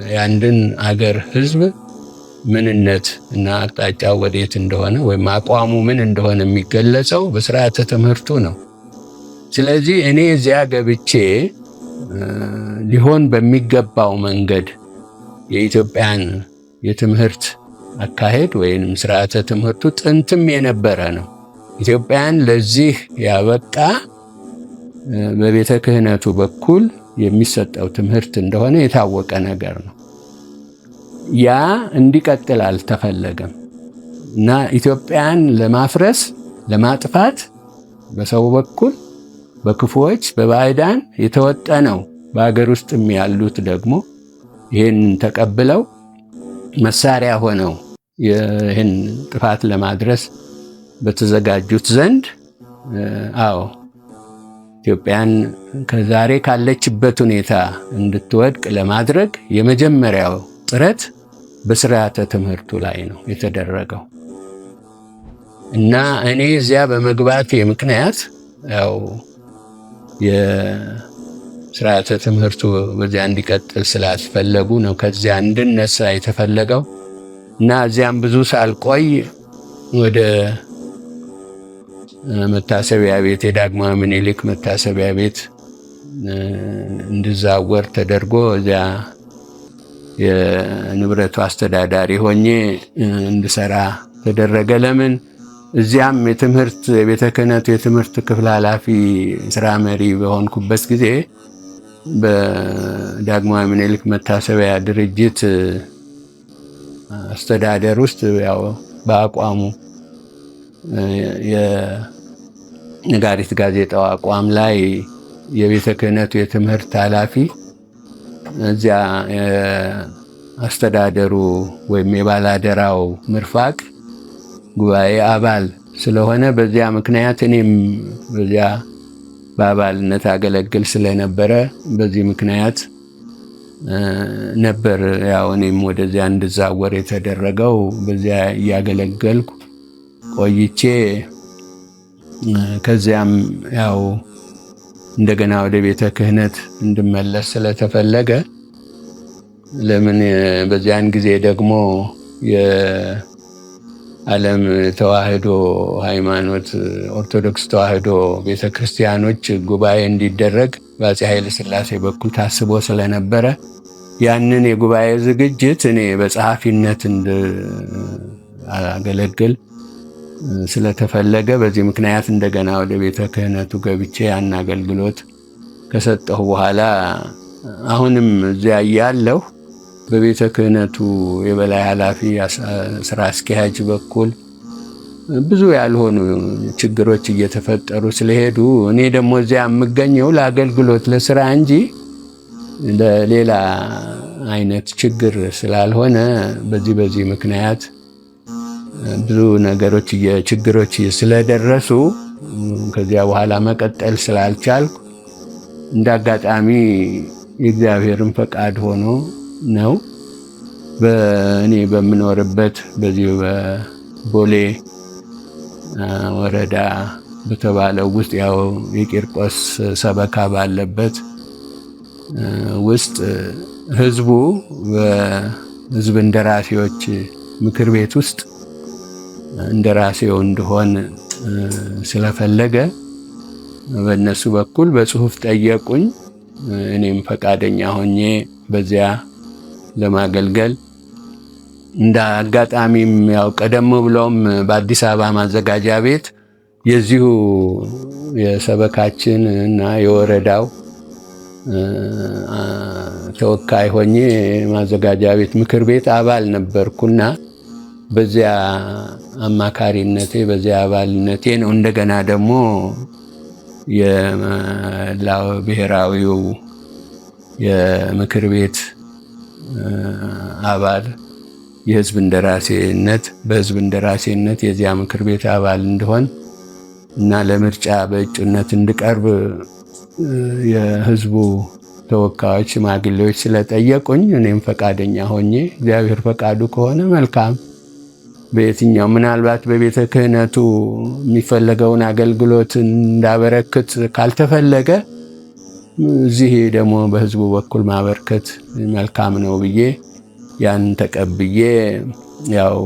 የአንድን አገር ህዝብ ምንነት እና አቅጣጫው ወዴት እንደሆነ ወይም አቋሙ ምን እንደሆነ የሚገለጸው በስርዓተ ትምህርቱ ነው። ስለዚህ እኔ እዚያ ገብቼ ሊሆን በሚገባው መንገድ የኢትዮጵያን የትምህርት አካሄድ ወይም ስርዓተ ትምህርቱ ጥንትም የነበረ ነው። ኢትዮጵያን ለዚህ ያበቃ በቤተ ክህነቱ በኩል የሚሰጠው ትምህርት እንደሆነ የታወቀ ነገር ነው። ያ እንዲቀጥል አልተፈለገም እና ኢትዮጵያን ለማፍረስ ለማጥፋት በሰው በኩል በክፉዎች በባዕዳን የተወጠነው በአገር ውስጥም ያሉት ደግሞ ይህን ተቀብለው መሳሪያ ሆነው ይህን ጥፋት ለማድረስ በተዘጋጁት ዘንድ ኢትዮጵያን ከዛሬ ካለችበት ሁኔታ እንድትወድቅ ለማድረግ የመጀመሪያው ጥረት በስርዓተ ትምህርቱ ላይ ነው የተደረገው እና እኔ እዚያ በመግባቴ ምክንያት የስርዓተ ትምህርቱ በዚያ እንዲቀጥል ስላስፈለጉ ነው ከዚያ እንድነሳ የተፈለገው እና እዚያም ብዙ ሳልቆይ ወደ መታሰቢያ ቤት የዳግማዊ ምኒልክ መታሰቢያ ቤት እንድዛወር ተደርጎ እዚያ የንብረቱ አስተዳዳሪ ሆኜ እንድሰራ ተደረገ። ለምን? እዚያም የትምህርት የቤተ ክህነቱ የትምህርት ክፍል ኃላፊ ስራ መሪ በሆንኩበት ጊዜ በዳግማዊ ምኒልክ መታሰቢያ ድርጅት አስተዳደር ውስጥ በአቋሙ የነጋሪት ጋዜጣው አቋም ላይ የቤተ ክህነቱ የትምህርት ኃላፊ እዚያ አስተዳደሩ ወይም የባላደራው ምርፋቅ ጉባኤ አባል ስለሆነ በዚያ ምክንያት እኔም በዚያ በአባልነት አገለግል ስለነበረ በዚህ ምክንያት ነበር እኔም ወደዚያ እንድዛወር የተደረገው። በዚያ እያገለገልኩ ቆይቼ ከዚያም እንደገና ወደ ቤተ ክህነት እንድመለስ ስለተፈለገ ለምን በዚያን ጊዜ ደግሞ የዓለም ተዋህዶ ሃይማኖት ኦርቶዶክስ ተዋህዶ ቤተ ክርስቲያኖች ጉባኤ እንዲደረግ በአፄ ኃይለ ሥላሴ በኩል ታስቦ ስለነበረ ያንን የጉባኤ ዝግጅት እኔ በጸሐፊነት እንድአገለግል ስለተፈለገ በዚህ ምክንያት እንደገና ወደ ቤተ ክህነቱ ገብቼ ያን አገልግሎት ከሰጠሁ በኋላ አሁንም እዚያ ያለሁ በቤተ ክህነቱ የበላይ ኃላፊ ስራ አስኪያጅ በኩል ብዙ ያልሆኑ ችግሮች እየተፈጠሩ ስለሄዱ እኔ ደግሞ እዚያ የምገኘው ለአገልግሎት ለስራ እንጂ ለሌላ አይነት ችግር ስላልሆነ በዚህ ምክንያት ብዙ ችግሮች ስለደረሱ ከዚያ በኋላ መቀጠል ስላልቻልኩ እንዳጋጣሚ የእግዚአብሔርን ፈቃድ ሆኖ ነው በእኔ በምኖርበት በዚህ በቦሌ ወረዳ በተባለው ውስጥ የቂርቆስ ሰበካ ባለበት ውስጥ ህዝቡ በህዝብ እንደራሴዎች ምክር ቤት ውስጥ እንደራሴው እንደሆን ስለፈለገ በእነሱ በኩል በጽሁፍ ጠየቁኝ። እኔም ፈቃደኛ ሆኜ በዚያ ለማገልገል እንደ አጋጣሚም ቀደም ብሎም በአዲስ አበባ ማዘጋጃ ቤት የዚሁ የሰበካችን እና የወረዳው ተወካይ ሆኜ ማዘጋጃ ቤት ምክር ቤት አባል ነበርኩና በዚያ አማካሪነቴ በዚያ አባልነቴ ነው እንደገና ደግሞ የመላው ብሔራዊው የምክር ቤት አባል የህዝብ እንደራሴነት በህዝብ እንደራሴነት የዚያ ምክር ቤት አባል እንደሆን እና ለምርጫ በእጩነት እንድቀርብ የህዝቡ ተወካዮች ሽማግሌዎች ስለጠየቁኝ እኔም ፈቃደኛ ሆኜ እግዚአብሔር ፈቃዱ ከሆነ መልካም በየትኛው ምናልባት በቤተ ክህነቱ የሚፈለገውን አገልግሎት እንዳበረክት ካልተፈለገ እዚህ ደግሞ በህዝቡ በኩል ማበርከት መልካም ነው ብዬ ያን ተቀብዬ ያው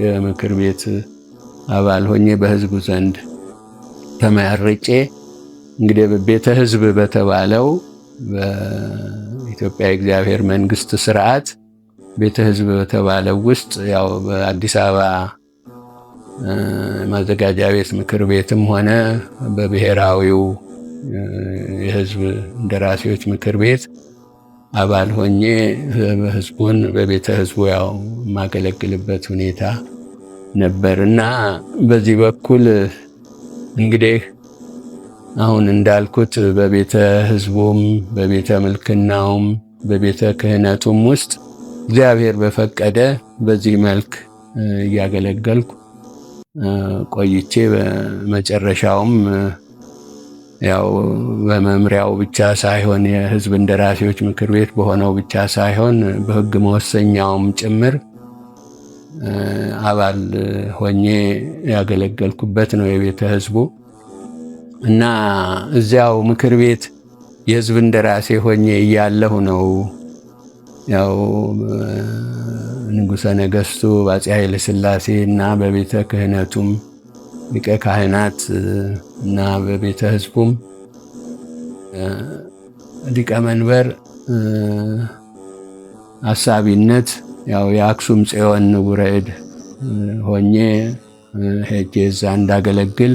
የምክር ቤት አባል ሆኜ በህዝቡ ዘንድ ተመርጬ እንግዲህ ቤተ ህዝብ በተባለው በኢትዮጵያ የእግዚአብሔር መንግስት ስርዓት ቤተ ህዝብ በተባለው ውስጥ ያው በአዲስ አበባ ማዘጋጃ ቤት ምክር ቤትም ሆነ በብሔራዊው የህዝብ እንደራሴዎች ምክር ቤት አባል ሆኜ ህዝቡን በቤተ ህዝቡ ያው ማገለግልበት ሁኔታ ነበርና በዚህ በኩል እንግዲህ አሁን እንዳልኩት በቤተ ህዝቡም በቤተ ምልክናውም በቤተ ክህነቱም ውስጥ እግዚአብሔር በፈቀደ በዚህ መልክ እያገለገልኩ ቆይቼ በመጨረሻውም ያው በመምሪያው ብቻ ሳይሆን የህዝብ እንደራሴዎች ምክር ቤት በሆነው ብቻ ሳይሆን በህግ መወሰኛውም ጭምር አባል ሆኜ ያገለገልኩበት ነው የቤተ ህዝቡ እና እዚያው ምክር ቤት የህዝብ እንደራሴ ሆኜ እያለሁ ነው ያው ንጉሠ ነገሥቱ በአፄ ኃይለ ሥላሴ እና በቤተ ክህነቱም ሊቀ ካህናት እና በቤተ ህዝቡም ሊቀ መንበር አሳቢነት ያው የአክሱም ጽዮን ንቡረ እድ ሆኜ ሄጄ እዛ እንዳገለግል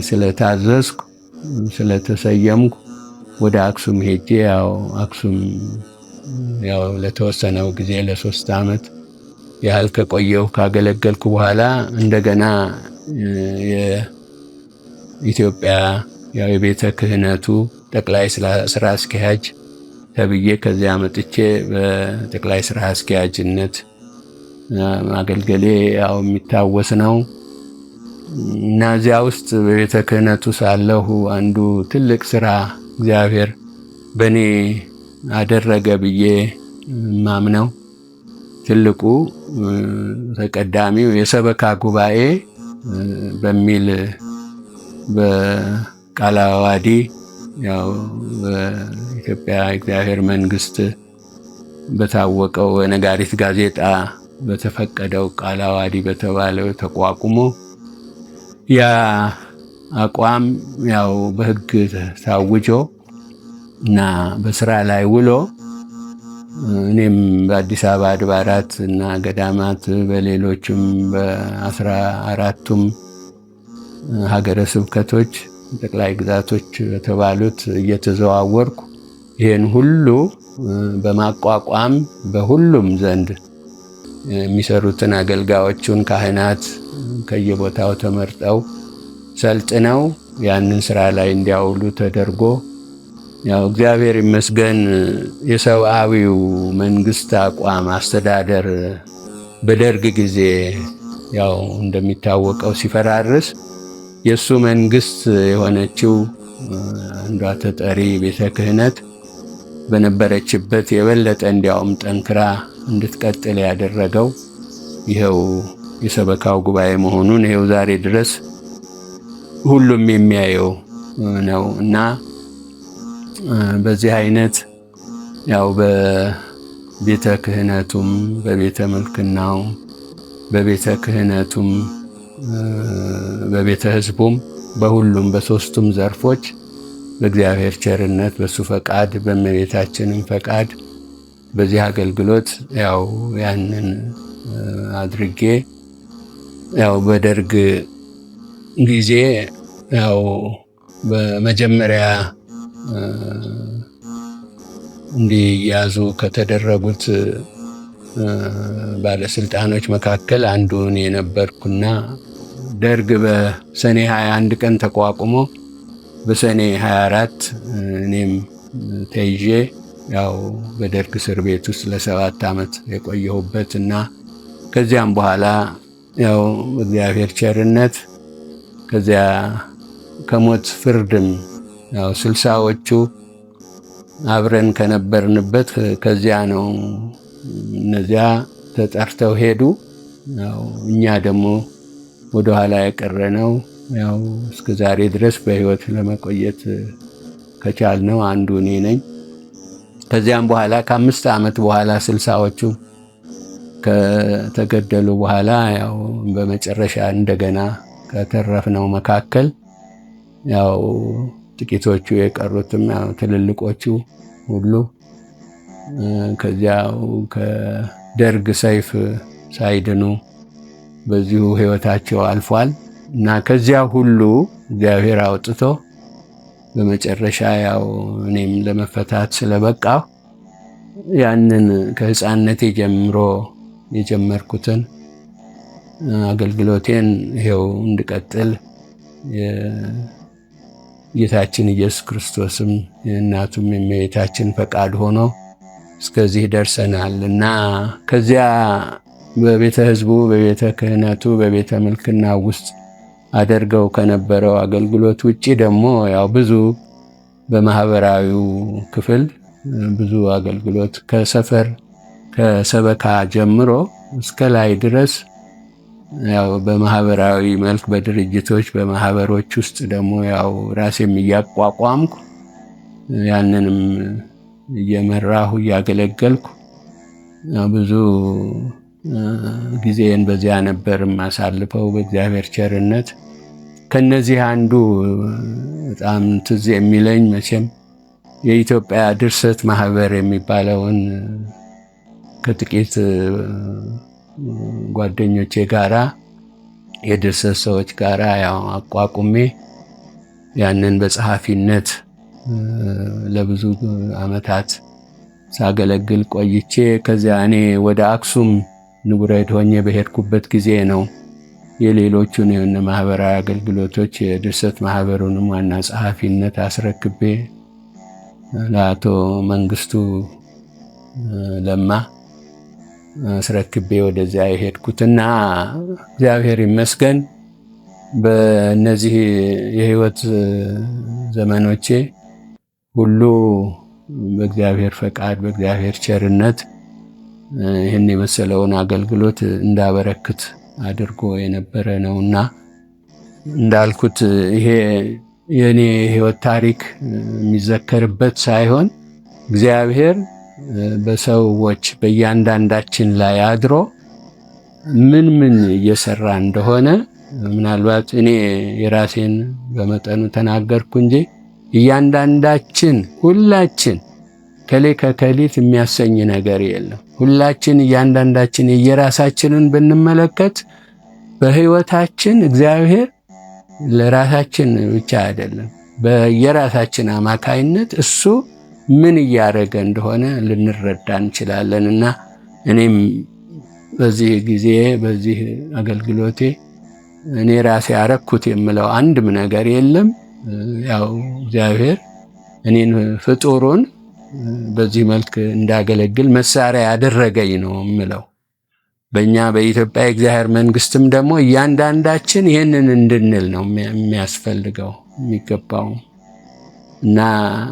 ስለታዘዝኩ ስለተሰየምኩ ወደ አክሱም ሄጄ ያው አክሱም ያው ለተወሰነው ጊዜ ለ3 ዓመት ያህል ከቆየው ካገለገልኩ በኋላ እንደገና የኢትዮጵያ ያው የቤተ ክህነቱ ጠቅላይ ስራ አስኪያጅ ተብዬ ከዚያ መጥቼ በጠቅላይ ስራ አስኪያጅነት ማገልገሌ ያው የሚታወስ ነው እና እዚያ ውስጥ በቤተ ክህነቱ ሳለሁ አንዱ ትልቅ ስራ እግዚአብሔር በኔ አደረገ ብዬ ማምነው ትልቁ ተቀዳሚው የሰበካ ጉባኤ በሚል በቃለ ዓዋዲ ያው በኢትዮጵያ እግዚአብሔር መንግስት በታወቀው ነጋሪት ጋዜጣ በተፈቀደው ቃለ ዓዋዲ በተባለው ተቋቁሞ ያ አቋም ያው በህግ ታውጆ እና በስራ ላይ ውሎ እኔም በአዲስ አበባ አድባራት እና ገዳማት በሌሎችም በ14ቱም ሀገረ ስብከቶች ጠቅላይ ግዛቶች በተባሉት እየተዘዋወርኩ ይህን ሁሉ በማቋቋም በሁሉም ዘንድ የሚሰሩትን አገልጋዮቹን ካህናት ከየቦታው ተመርጠው ሰልጥነው ያንን ስራ ላይ እንዲያውሉ ተደርጎ ያው እግዚአብሔር ይመስገን የሰብአዊው መንግስት አቋም አስተዳደር በደርግ ጊዜ ያው እንደሚታወቀው ሲፈራርስ የሱ መንግስት የሆነችው አንዷ ተጠሪ ቤተ ክህነት በነበረችበት የበለጠ እንዲያውም ጠንክራ እንድትቀጥል ያደረገው ይሄው የሰበካው ጉባኤ መሆኑን ይሄው ዛሬ ድረስ ሁሉም የሚያየው ነው እና በዚህ አይነት ያው በቤተ ክህነቱም በቤተ ምልክናው በቤተ ክህነቱም በቤተ ህዝቡም በሁሉም በሶስቱም ዘርፎች በእግዚአብሔር ቸርነት በሱ ፈቃድ በእመቤታችንም ፈቃድ በዚህ አገልግሎት ያው ያንን አድርጌ ያው በደርግ ጊዜ ያው በመጀመሪያ እንዲያዙ ከተደረጉት ባለስልጣኖች መካከል አንዱ እኔ ነበርኩና ደርግ በሰኔ 21 ቀን ተቋቁሞ በሰኔ 24 እኔም ተይዤ ያው በደርግ እስር ቤት ውስጥ ለ7 ዓመት የቆየሁበትና ከዚያም በኋላ ያው በእግዚአብሔር ቸርነት ከዚያ ከሞት ፍርድም ያው 60ዎቹ አብረን ከነበርንበት ከዚያ ነው እነዚያ ተጠርተው ሄዱ። ያው እኛ ደግሞ ወደ ኋላ የቀረነው ያው እስከ ዛሬ ድረስ በህይወት ለመቆየት ከቻልነው አንዱ እኔ ነኝ። ከዚያም በኋላ ከ5 ዓመት በኋላ 60ዎቹ ከተገደሉ በኋላ ያው በመጨረሻ እንደገና ከተረፍነው መካከል ያው ጥቂቶቹ የቀሩትም ያው ትልልቆቹ ሁሉ ከዚያው ከደርግ ሰይፍ ሳይድኑ በዚሁ ሕይወታቸው አልፏል እና ከዚያ ሁሉ እግዚአብሔር አውጥቶ በመጨረሻ ያው እኔም ለመፈታት ስለበቃሁ ያንን ከሕፃንነቴ ጀምሮ የጀመርኩትን አገልግሎቴን ይኸው እንድቀጥል ጌታችን ኢየሱስ ክርስቶስም የእናቱም የእመቤታችን ፈቃድ ሆኖ እስከዚህ ደርሰናል እና ከዚያ በቤተ ሕዝቡ በቤተ ክህነቱ በቤተ ምልክና ውስጥ አደርገው ከነበረው አገልግሎት ውጪ ደግሞ ያው ብዙ በማህበራዊው ክፍል ብዙ አገልግሎት ከሰፈር ከሰበካ ጀምሮ እስከ ላይ ድረስ ያው በማህበራዊ መልክ በድርጅቶች በማህበሮች ውስጥ ደግሞ ያው ራሴም እያቋቋምኩ ያንንም እየመራሁ እያገለገልኩ ብዙ ጊዜን በዚያ ነበር ማሳልፈው በእግዚአብሔር ቸርነት። ከነዚህ አንዱ በጣም ትዝ የሚለኝ መቼም የኢትዮጵያ ድርሰት ማህበር የሚባለውን ከጥቂት ጓደኞቼ ጋራ የድርሰት ሰዎች ጋራ ያው አቋቁሜ ያንን በጸሐፊነት ለብዙ ዓመታት ሳገለግል ቆይቼ ከዚያ እኔ ወደ አክሱም ንቡረእድ ሆኜ በሄድኩበት ጊዜ ነው የሌሎቹን የሆነ ማህበራዊ አገልግሎቶች የድርሰት ማህበሩንም ዋና ጸሐፊነት አስረክቤ ለአቶ መንግስቱ ለማ አስረክቤ ወደዚያ የሄድኩትና እግዚአብሔር ይመስገን በእነዚህ የህይወት ዘመኖቼ ሁሉ በእግዚአብሔር ፈቃድ በእግዚአብሔር ቸርነት ይህን የመሰለውን አገልግሎት እንዳበረክት አድርጎ የነበረ ነውና እንዳልኩት ይሄ የኔ ህይወት ታሪክ የሚዘከርበት ሳይሆን እግዚአብሔር በሰዎች በእያንዳንዳችን ላይ አድሮ ምን እየሰራ እንደሆነ ምናልባት እኔ የራሴን በመጠኑ ተናገርኩ እንጂ እያንዳንዳችን ሁላችን ከሌ ከከሊት የሚያሰኝ ነገር የለም። ሁላችን እያንዳንዳችን የየራሳችንን ብንመለከት በህይወታችን እግዚአብሔር ለራሳችን ብቻ አይደለም በየራሳችን አማካይነት እሱ ምን እያደረገ እንደሆነ ልንረዳ እንችላለንና እኔም በዚህ ጊዜ በዚህ አገልግሎቴ እኔ ራሴ አረኩት የምለው አንድም ነገር የለም። ያው እግዚአብሔር እኔን ፍጡሩን በዚህ መልክ እንዳገለግል መሳሪያ ያደረገኝ ነው የምለው። በእኛ በኢትዮጵያ የእግዚአብሔር መንግስትም ደግሞ እያንዳንዳችን ይህንን እንድንል ነው የሚያስፈልገው የሚገባው እና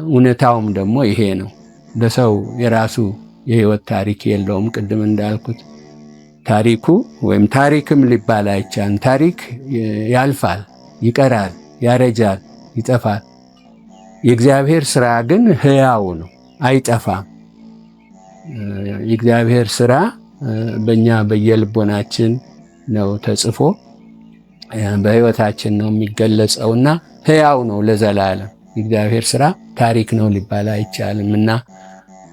እውነታውም ደግሞ ይሄ ነው። ለሰው የራሱ የህይወት ታሪክ የለውም። ቅድም እንዳልኩት ታሪኩ ወይም ታሪክም ሊባል አይቻልም። ታሪክ ያልፋል፣ ይቀራል፣ ያረጃል፣ ይጠፋል። የእግዚአብሔር ስራ ግን ሕያው ነው፣ አይጠፋም። የእግዚአብሔር ስራ በእኛ በየልቦናችን ነው ተጽፎ በህይወታችን ነው የሚገለጸውና ሕያው ነው ለዘላለም። የእግዚአብሔር ስራ ታሪክ ነው ሊባል አይቻልም እና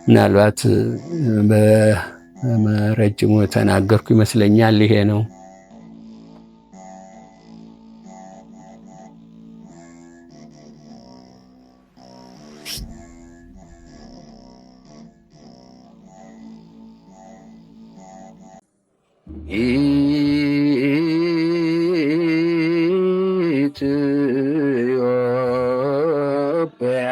ምናልባት በረጅሙ ተናገርኩ ይመስለኛል። ይሄ ነው። ኢትዮጵያ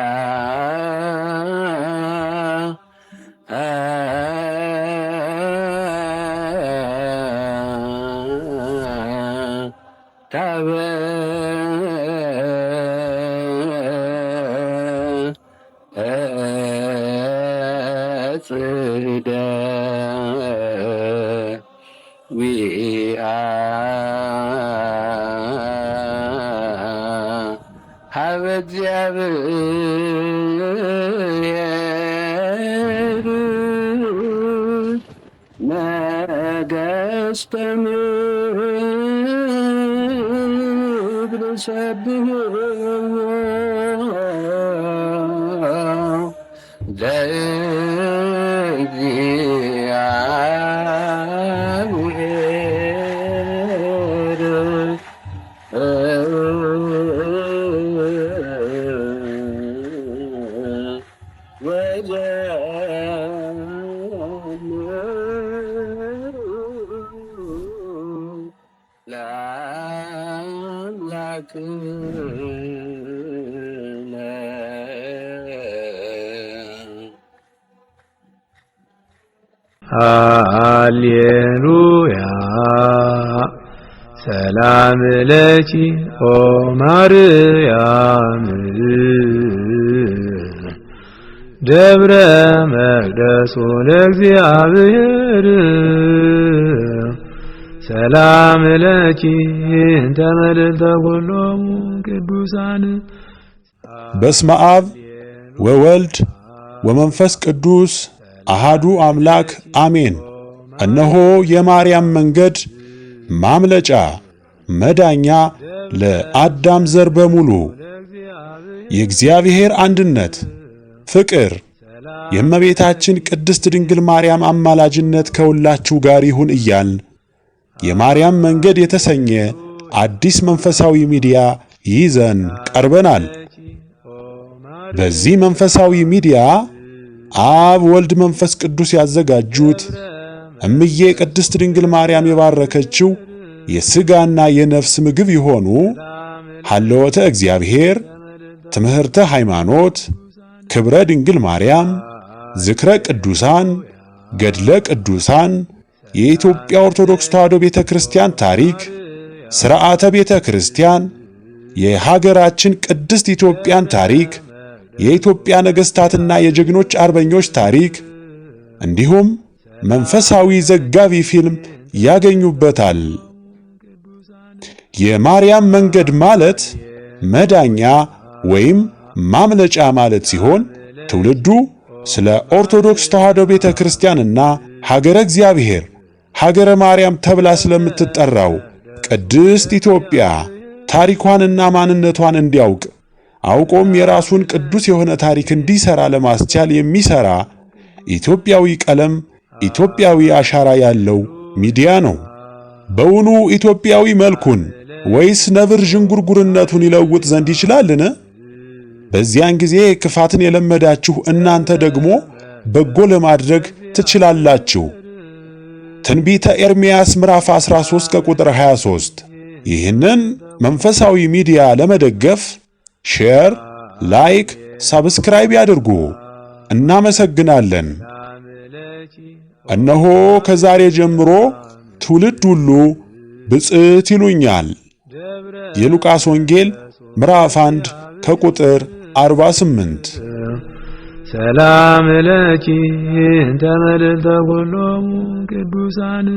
ታበጽሕደ ሀበ እግዚአብሔር ምድር ሰብሖ ሃሌሉያ ሰላም ለኪ ኦ ማርያም ደብረ መቅደሱ ለእግዚአብሔር ሰላም ለኪ እንተ መልዕልተ ኩሎሙ ቅዱሳን። በስመ አብ ወወልድ ወመንፈስ ቅዱስ አሃዱ አምላክ አሜን። እነሆ የማርያም መንገድ ማምለጫ መዳኛ ለአዳም ዘር በሙሉ የእግዚአብሔር አንድነት ፍቅር የእመቤታችን ቅድስት ድንግል ማርያም አማላጅነት ከሁላችሁ ጋር ይሁን እያልን የማርያም መንገድ የተሰኘ አዲስ መንፈሳዊ ሚዲያ ይዘን ቀርበናል። በዚህ መንፈሳዊ ሚዲያ አብ ወልድ መንፈስ ቅዱስ ያዘጋጁት እምዬ ቅድስት ድንግል ማርያም የባረከችው የሥጋና የነፍስ ምግብ የሆኑ ሀልወተ እግዚአብሔር፣ ትምህርተ ሃይማኖት፣ ክብረ ድንግል ማርያም፣ ዝክረ ቅዱሳን፣ ገድለ ቅዱሳን፣ የኢትዮጵያ ኦርቶዶክስ ተዋሕዶ ቤተ ክርስቲያን ታሪክ፣ ሥርዓተ ቤተ ክርስቲያን፣ የሀገራችን ቅድስት ኢትዮጵያን ታሪክ፣ የኢትዮጵያ ነገሥታትና የጀግኖች አርበኞች ታሪክ እንዲሁም መንፈሳዊ ዘጋቢ ፊልም ያገኙበታል። የማርያም መንገድ ማለት መዳኛ ወይም ማምለጫ ማለት ሲሆን ትውልዱ ስለ ኦርቶዶክስ ተዋሕዶ ቤተ ክርስቲያንና ሀገረ እግዚአብሔር ሀገረ ማርያም ተብላ ስለምትጠራው ቅድስት ኢትዮጵያ ታሪኳንና ማንነቷን እንዲያውቅ አውቆም የራሱን ቅዱስ የሆነ ታሪክ እንዲሰራ ለማስቻል የሚሰራ ኢትዮጵያዊ ቀለም፣ ኢትዮጵያዊ አሻራ ያለው ሚዲያ ነው። በውኑ ኢትዮጵያዊ መልኩን ወይስ ነብር ዥንጉርጉርነቱን ይለውጥ ዘንድ ይችላልን? በዚያን ጊዜ ክፋትን የለመዳችሁ እናንተ ደግሞ በጎ ለማድረግ ትችላላችሁ። ትንቢተ ኤርምያስ ምዕራፍ 13 ከቁጥር 23። ይህንን መንፈሳዊ ሚዲያ ለመደገፍ ሼር፣ ላይክ፣ ሰብስክራይብ ያድርጉ። እናመሰግናለን። እነሆ ከዛሬ ጀምሮ ትውልድ ሁሉ ብፅዕት ይሉኛል። የሉቃስ ወንጌል ምዕራፍ 1 ከቁጥር 48። ሰላም ለኪ እንተ መልዕልተ ኩሎሙ ቅዱሳን